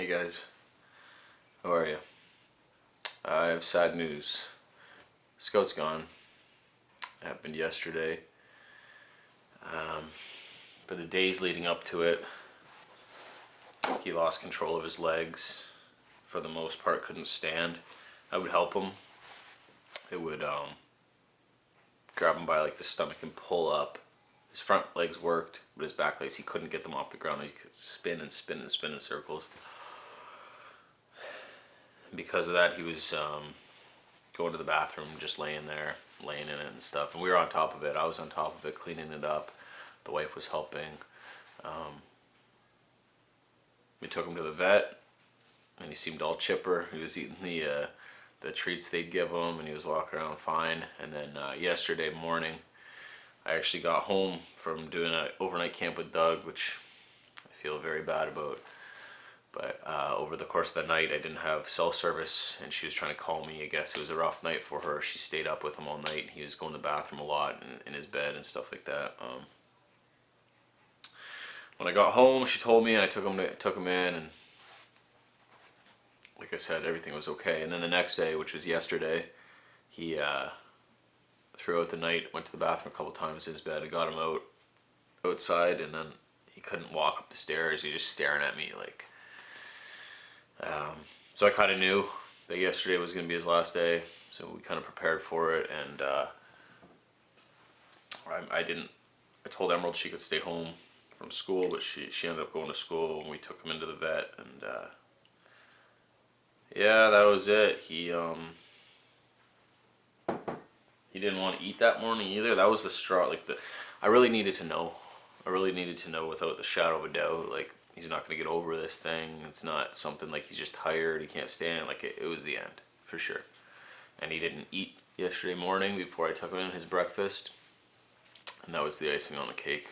Hey guys, how are you? I have sad news. Scout's gone. It happened yesterday. For the days leading up to it, he lost control of his legs. For the most part, couldn't stand. I would help him. It would grab him by like the stomach and pull up. His front legs worked, but his back legs, he couldn't get them off the ground. He could spin and spin and spin in circles. Because of that, he was going to the bathroom, just laying there, laying in it and stuff. And we were on top of it. I was on top of it, cleaning it up. The wife was helping. We took him to the vet, and he seemed all chipper. He was eating the treats they'd give him, and he was walking around fine. And then yesterday morning, I actually got home from doing an overnight camp with Doug, which I feel very bad about. But over the course of the night, I didn't have cell service, and she was trying to call me. I guess it was a rough night for her. She stayed up with him all night. He was going to the bathroom a lot in his bed and stuff like that. When I got home, she told me, and I took him in, and like I said, everything was okay. And then the next day, which was yesterday, he throughout the night went to the bathroom a couple times in his bed. I got him outside, and then he couldn't walk up the stairs. He was just staring at me like. So I kind of knew that yesterday was going to be his last day, so we kind of prepared for it, and I told Emerald she could stay home from school, but she ended up going to school, and we took him into the vet, and yeah, that was it. He didn't want to eat that morning either. That was the straw. I really needed to know. I really needed to know without the shadow of a doubt, like, he's not going to get over this thing. It's not something like he's just tired, he can't stand. Like, it was the end, for sure. And he didn't eat yesterday morning before I took him in his breakfast. And that was the icing on the cake.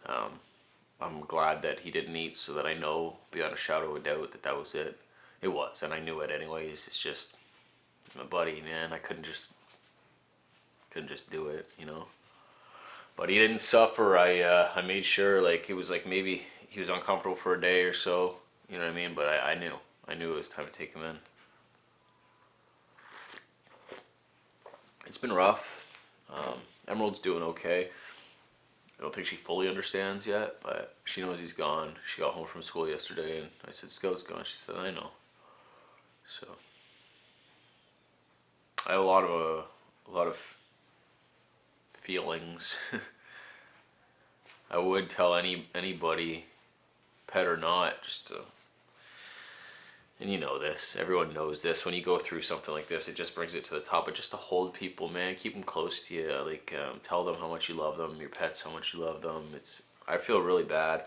I'm glad that he didn't eat so that I know beyond a shadow of a doubt that was it. It was, and I knew it anyways. It's just, my buddy, man, I couldn't just do it, you know. But he didn't suffer. I made sure, like, it was like maybe he was uncomfortable for a day or so, you know what I mean? But I knew it was time to take him in. It's been rough. Emerald's doing okay. I don't think she fully understands yet, but she knows he's gone. She got home from school yesterday, and I said, Scout's gone. She said, I know. So I have a lot of feelings. I would tell anybody, pet or not, just to, and you know this, everyone knows this, when you go through something like this, it just brings it to the top, but just to hold people, man, keep them close to you, like, tell them how much you love them, your pets how much you love them. I feel really bad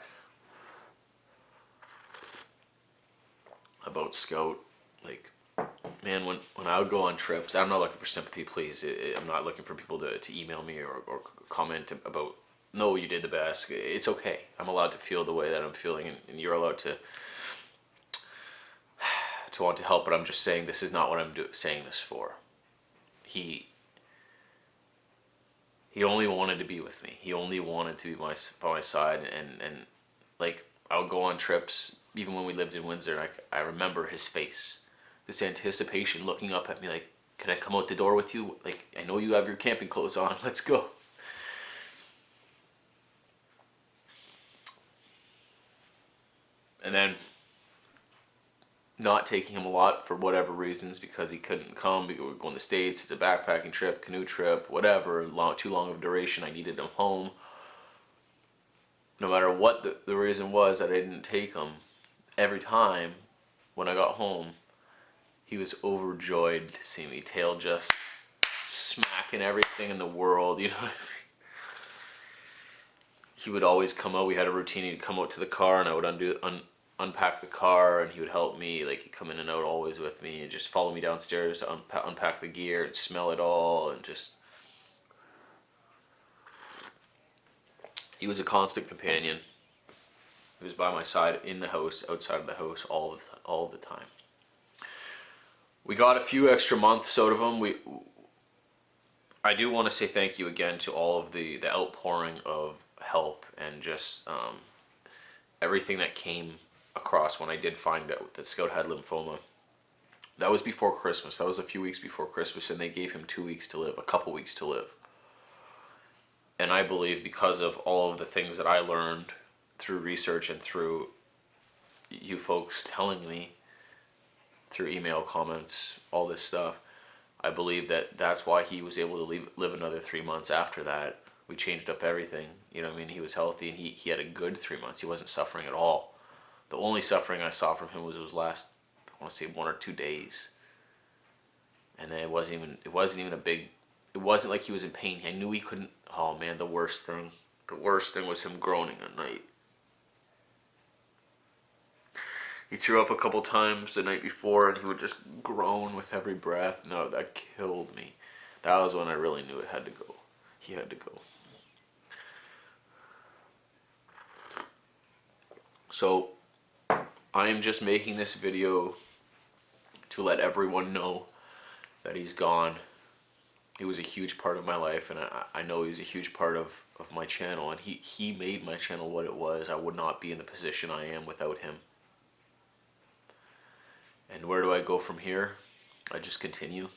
about Scout, like, man, when I would go on trips, I'm not looking for sympathy, please. I'm not looking for people to email me or comment about, no, you did the best. It's okay. I'm allowed to feel the way that I'm feeling, and you're allowed to want to help, but I'm just saying this is not what I'm saying this for. He only wanted to be with me. He only wanted to be by my side, and like, I would go on trips, even when we lived in Windsor, and I remember his face. This anticipation looking up at me like, can I come out the door with you? Like, I know you have your camping clothes on, let's go. And then not taking him a lot for whatever reasons, because he couldn't come, we were going to the States, it's a backpacking trip, canoe trip, whatever, too long of a duration, I needed him home. No matter what the reason was that I didn't take him, every time when I got home, he was overjoyed to see me, tail just smacking everything in the world, you know what I mean? He would always come out, we had a routine, he'd come out to the car, and I would unpack the car, and he would help me, like, he'd come in and out always with me, and just follow me downstairs to unpack the gear and smell it all, and just, he was a constant companion. He was by my side in the house, outside of the house, all the time. We got a few extra months out of him. I do want to say thank you again to all of the outpouring of help and just everything that came across when I did find out that Scout had lymphoma. That was before Christmas. That was a few weeks before Christmas, and they gave him 2 weeks to live, a couple weeks to live. And I believe because of all of the things that I learned through research and through you folks telling me, through email comments, all this stuff, I believe that that's why he was able to live another 3 months after that. We changed up everything. You know what I mean? He was healthy, and he had a good 3 months. He wasn't suffering at all. The only suffering I saw from him was those last, I want to say, 1 or 2 days. And then it wasn't even a big, it wasn't like he was in pain. I knew he couldn't, oh man, the worst thing was him groaning at night. He threw up a couple times the night before, and he would just groan with every breath. No, that killed me. That was when I really knew it had to go. He had to go. So, I am just making this video to let everyone know that he's gone. He was a huge part of my life, and I know he was a huge part of my channel, and he made my channel what it was. I would not be in the position I am without him. And where do I go from here? I just continue.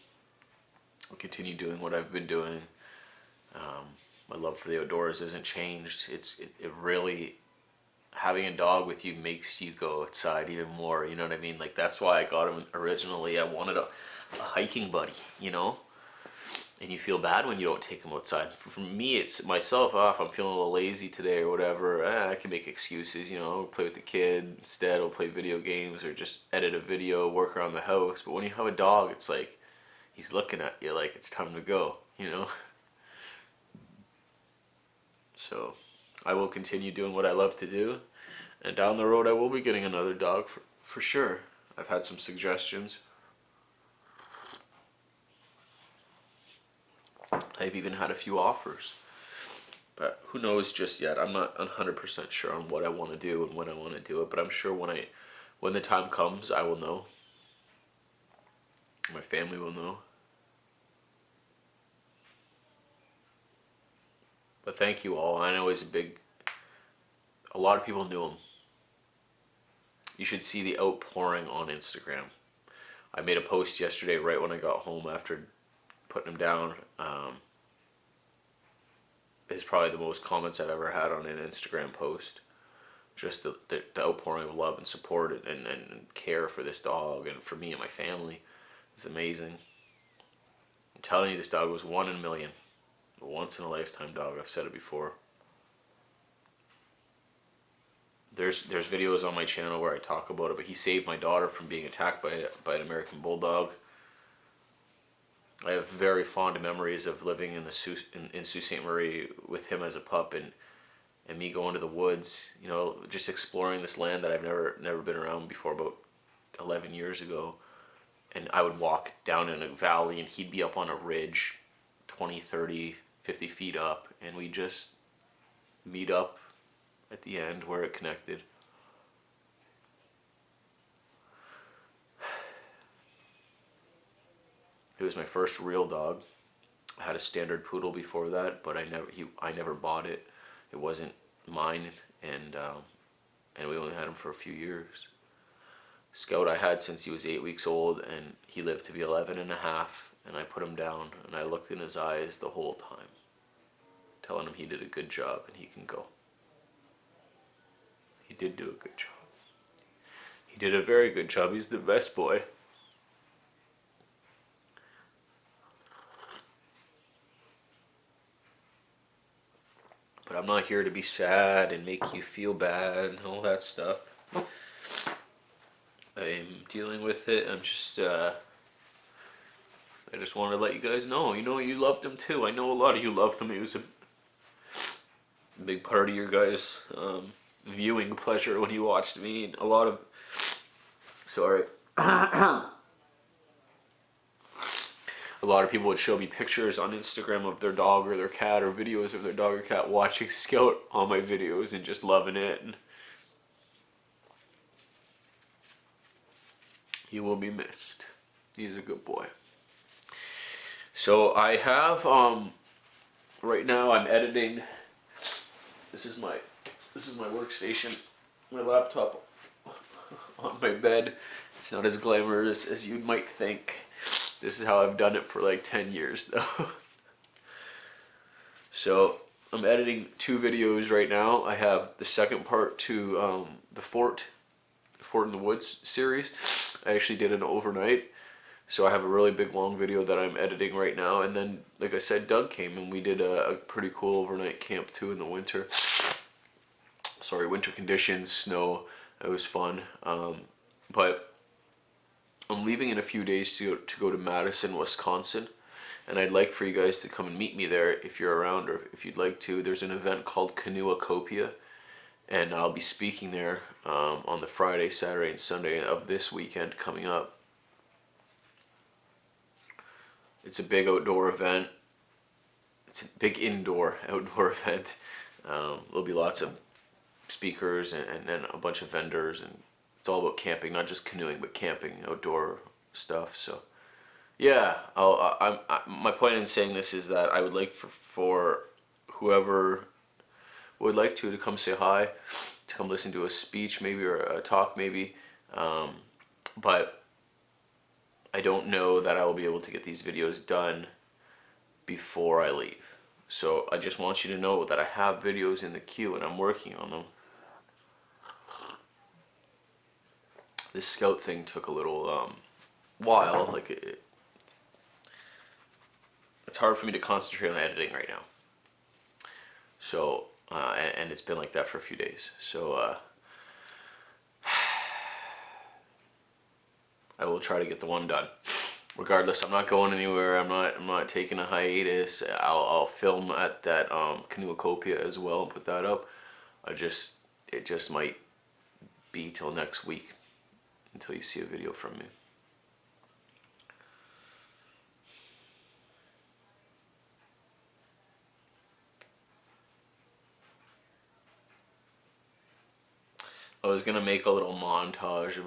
I'll continue doing what I've been doing. My love for the outdoors hasn't changed. It really, having a dog with you makes you go outside even more. You know what I mean? Like, that's why I got him originally. I wanted a hiking buddy, you know? And you feel bad when you don't take him outside. For me, it's myself off. I'm feeling a little lazy today or whatever. I can make excuses, you know, play with the kid instead, or play video games, or just edit a video, work around the house. But when you have a dog, it's like he's looking at you like it's time to go, you know? So I will continue doing what I love to do. And down the road, I will be getting another dog for sure. I've had some suggestions. I've even had a few offers, but who knows just yet. I'm not 100% sure on what I want to do and when I want to do it, but I'm sure when the time comes, I will know. My family will know. But thank you all. I know he's a lot of people knew him. You should see the outpouring on Instagram. I made a post yesterday right when I got home after putting him down. Is probably the most comments I've ever had on an Instagram post. Just the outpouring of love and support and care for this dog and for me and my family is amazing. I'm telling you, this dog was 1 in a million. A once in a lifetime dog. I've said it before. There's videos on my channel where I talk about it, but he saved my daughter from being attacked by an American Bulldog. I have very fond memories of living in Sault Ste. Marie with him as a pup, and me going to the woods, you know, just exploring this land that I've never been around before, about 11 years ago. And I would walk down in a valley, and he'd be up on a ridge 20, 30, 50 feet up, and we just meet up at the end where it connected. It was my first real dog. I had a standard poodle before that, but I never bought it. It wasn't mine, and we only had him for a few years. Scout I had since he was 8 weeks old, and he lived to be 11 and a half, and I put him down, and I looked in his eyes the whole time, telling him he did a good job and he can go. He did do a good job. He did a very good job. He's the best boy. But I'm not here to be sad and make you feel bad and all that stuff. I'm dealing with it. I just wanted to let you guys know. You know, you loved him too. I know a lot of you loved him. He was a big part of your guys' viewing pleasure when you watched me. And a lot of... Sorry. A lot of people would show me pictures on Instagram of their dog or their cat, or videos of their dog or cat watching Scout on my videos and just loving it. And he will be missed. He's a good boy. So I have right now I'm editing. This is my workstation, my laptop on my bed. It's not as glamorous as you might think. This is how I've done it for like 10 years though. So I'm editing 2 videos right now. I have the second part to the Fort in the Woods series. I actually did an overnight. So I have a really big long video that I'm editing right now. And then, like I said, Doug came and we did a pretty cool overnight camp too in the winter. Sorry, winter conditions, snow. It was fun. But I'm leaving in a few days to go to Madison, Wisconsin. And I'd like for you guys to come and meet me there if you're around or if you'd like to. There's an event called Canoeacopia. And I'll be speaking there on the Friday, Saturday, and Sunday of this weekend coming up. It's a big outdoor event. It's a big outdoor event. There'll be lots of speakers and a bunch of vendors, and it's all about camping, not just canoeing, but camping, outdoor stuff. So, yeah, my point in saying this is that I would like for whoever would like to come say hi, to come listen to a speech maybe or a talk maybe, but I don't know that I will be able to get these videos done before I leave. So I just want you to know that I have videos in the queue and I'm working on them. This scout thing took a little while. Like it's hard for me to concentrate on editing right now. So and it's been like that for a few days. So I will try to get the one done. Regardless, I'm not going anywhere. I'm not taking a hiatus. I'll film at that Canoeacopia as well and put that up. It just might be till next week until you see a video from me. I was gonna make a little montage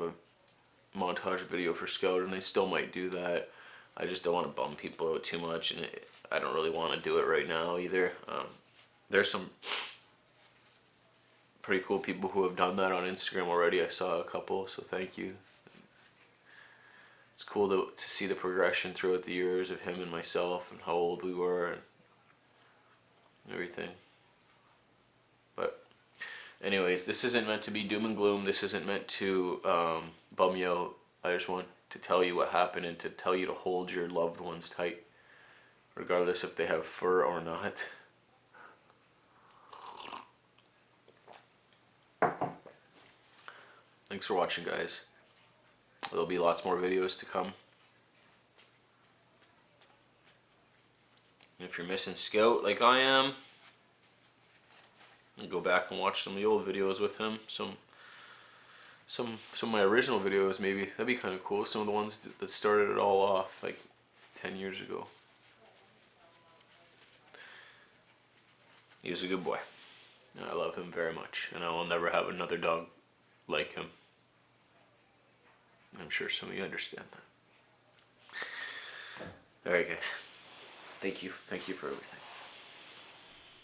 video for Scout, and I still might do that. I just don't want to bum people out too much, and I don't really want to do it right now either. There's some pretty cool people who have done that on Instagram already. I saw a couple, so thank you. It's cool to see the progression throughout the years of him and myself and how old we were and everything. But anyways, this isn't meant to be doom and gloom. This isn't meant to bum you out. I just want to tell you what happened and to tell you to hold your loved ones tight, regardless if they have fur or not. Thanks for watching, guys. There'll be lots more videos to come. If you're missing Scout like I am, go back and watch some of the old videos with him. Some of my original videos maybe. That'd be kind of cool. Some of the ones that started it all off like 10 years ago. He was a good boy. I love him very much, and I will never have another dog like him. I'm sure some of you understand that. Alright guys, thank you for everything.